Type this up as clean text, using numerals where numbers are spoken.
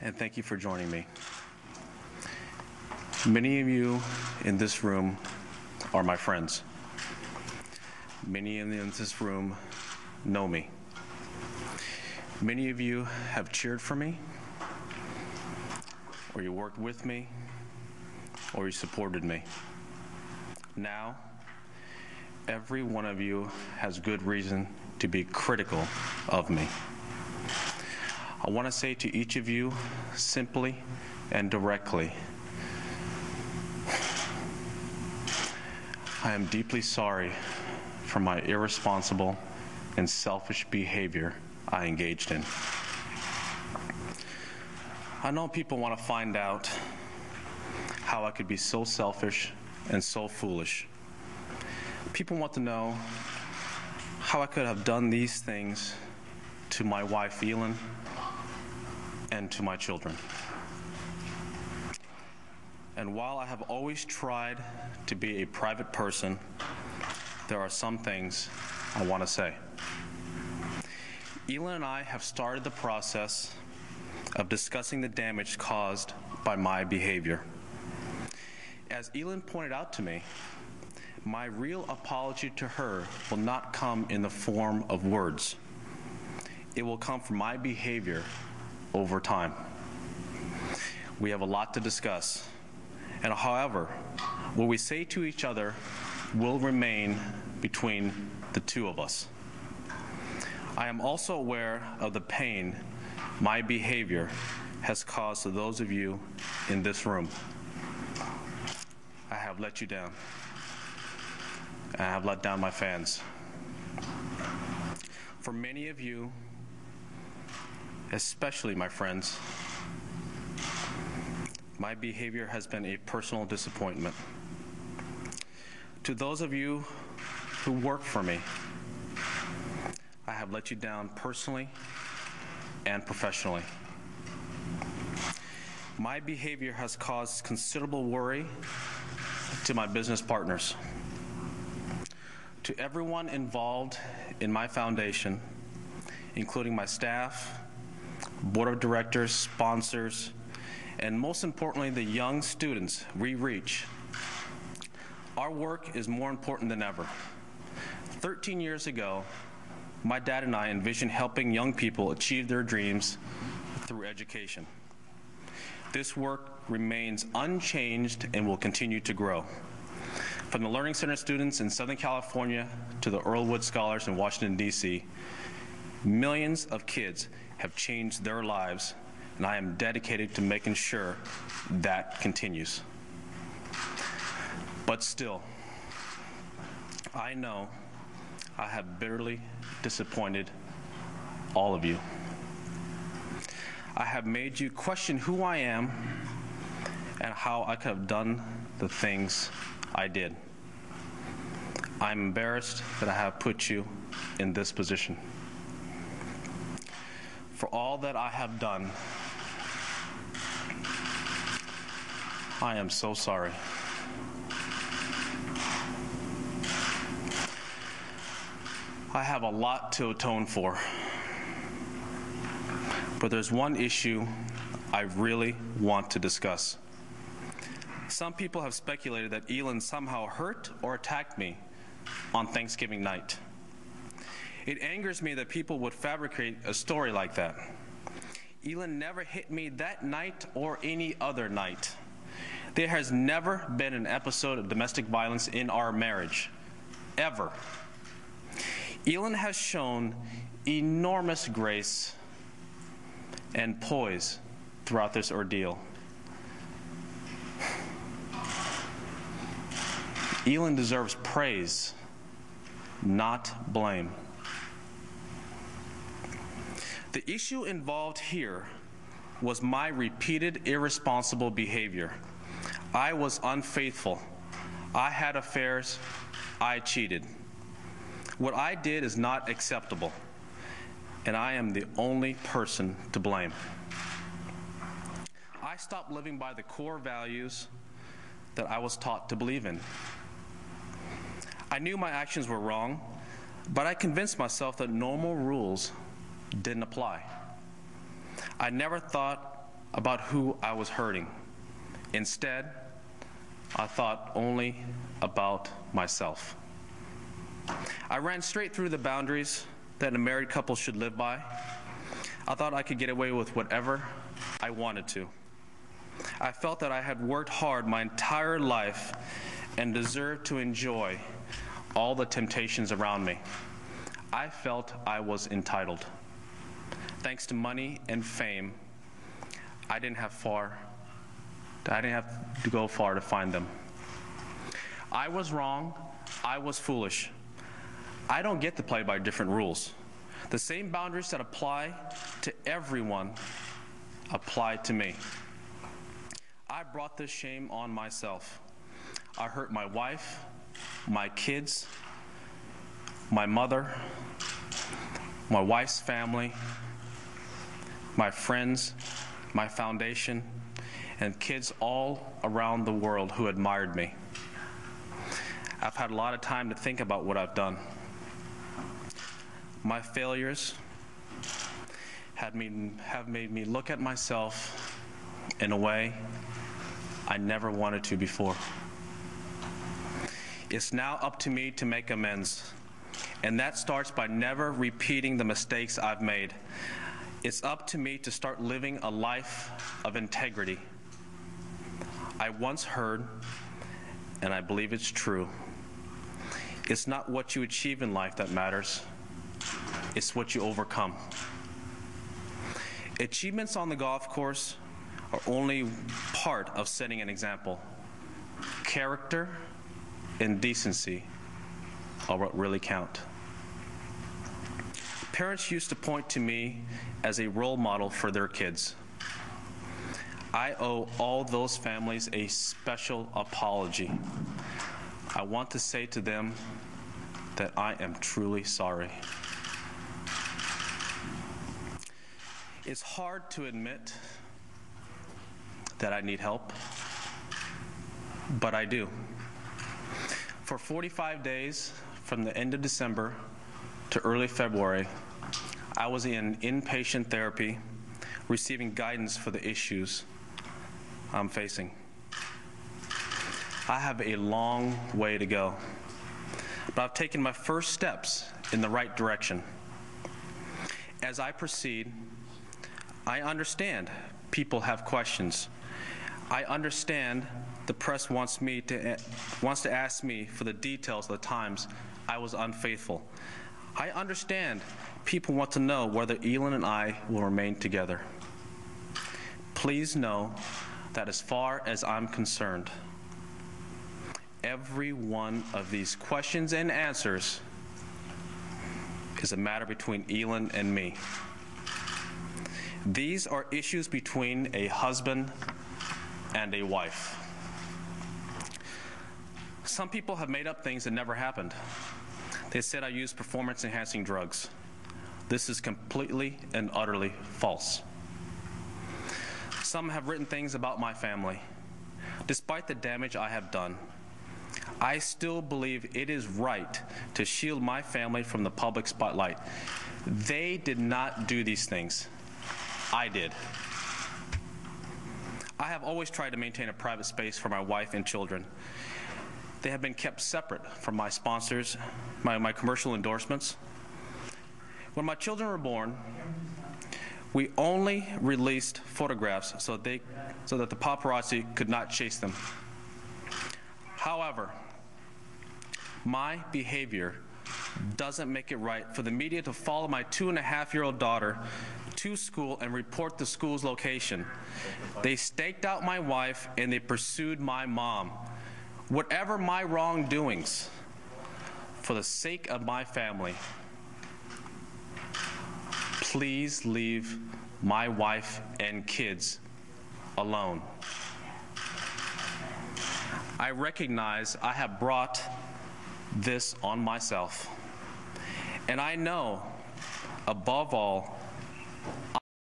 and thank you for joining me. Many of you in this room are my friends. Many of you in this room know me. Many of you have cheered for me, or you worked with me, or you supported me. Now, every one of you has good reason to be critical of me. I want to say to each of you, simply and directly, I am deeply sorry for my irresponsible and selfish behavior I engaged in. I know people want to find out how I could be so selfish and so foolish. People want to know how I could have done these things to my wife, Elin, and to my children. And while I have always tried to be a private person, there are some things I want to say. Elin and I have started the process of discussing the damage caused by my behavior. As Elin pointed out to me, my real apology to her will not come in the form of words. It will come from my behavior over time. We have a lot to discuss. And however, what we say to each other will remain between the two of us. I am also aware of the pain my behavior has caused to those of you in this room. I have let you down. And I have let down my fans. For many of you, especially my friends, my behavior has been a personal disappointment. To those of you who work for me, I have let you down personally and professionally. My behavior has caused considerable worry to my business partners. To everyone involved in my foundation, including my staff, board of directors, sponsors, and most importantly, the young students we reach, our work is more important than ever. 13 years ago, my dad and I envisioned helping young people achieve their dreams through education. This work remains unchanged and will continue to grow. From the Learning Center students in Southern California to the Earlwood Scholars in Washington, D.C., millions of kids have changed their lives, and I am dedicated to making sure that continues. But still, I know I have bitterly disappointed all of you. I have made you question who I am and how I could have done the things I did. I'm embarrassed that I have put you in this position. For all that I have done, I am so sorry. I have a lot to atone for, but there's one issue I really want to discuss. Some people have speculated that Elin somehow hurt or attacked me on Thanksgiving night. It angers me that people would fabricate a story like that. Elin never hit me that night or any other night. There has never been an episode of domestic violence in our marriage, ever. Elin has shown enormous grace and poise throughout this ordeal. Elin deserves praise, not blame. The issue involved here was my repeated irresponsible behavior. I was unfaithful. I had affairs. I cheated. What I did is not acceptable, and I am the only person to blame. I stopped living by the core values that I was taught to believe in. I knew my actions were wrong, but I convinced myself that normal rules didn't apply. I never thought about who I was hurting. Instead, I thought only about myself. I ran straight through the boundaries that a married couple should live by. I thought I could get away with whatever I wanted to. I felt that I had worked hard my entire life and deserved to enjoy all the temptations around me. I felt I was entitled. Thanks to money and fame, I didn't have to go far to find them. I was wrong. I was foolish. I don't get to play by different rules. The same boundaries that apply to everyone apply to me. I brought this shame on myself. I hurt my wife, my kids, my mother, my wife's family, my friends, my foundation, and kids all around the world who admired me. I've had a lot of time to think about what I've done. My failures have made me look at myself in a way I never wanted to before. It's now up to me to make amends, and that starts by never repeating the mistakes I've made. It's up to me to start living a life of integrity. I once heard, and I believe it's true, it's not what you achieve in life that matters. It's what you overcome. Achievements on the golf course are only part of setting an example. Character and decency are what really count. Parents used to point to me as a role model for their kids. I owe all those families a special apology. I want to say to them that I am truly sorry. It's hard to admit that I need help, but I do. For 45 days, from the end of December to early February, I was in inpatient therapy, receiving guidance for the issues I'm facing. I have a long way to go, but I've taken my first steps in the right direction. As I proceed, I understand people have questions. I understand the press wants to ask me for the details of the times I was unfaithful. I understand people want to know whether Elin and I will remain together. Please know that as far as I'm concerned, every one of these questions and answers is a matter between Elin and me. These are issues between a husband and a wife. Some people have made up things that never happened. They said I used performance-enhancing drugs. This is completely and utterly false. Some have written things about my family. Despite the damage I have done, I still believe it is right to shield my family from the public spotlight. They did not do these things. I did. I have always tried to maintain a private space for my wife and children. They have been kept separate from my sponsors, my commercial endorsements. When my children were born, we only released photographs so that the paparazzi could not chase them. However, my behavior doesn't make it right for the media to follow my 2.5-year-old daughter to school and report the school's location. They staked out my wife and they pursued my mom. Whatever my wrongdoings, for the sake of my family, please leave my wife and kids alone. I recognize I have brought this on myself. And I know, above all,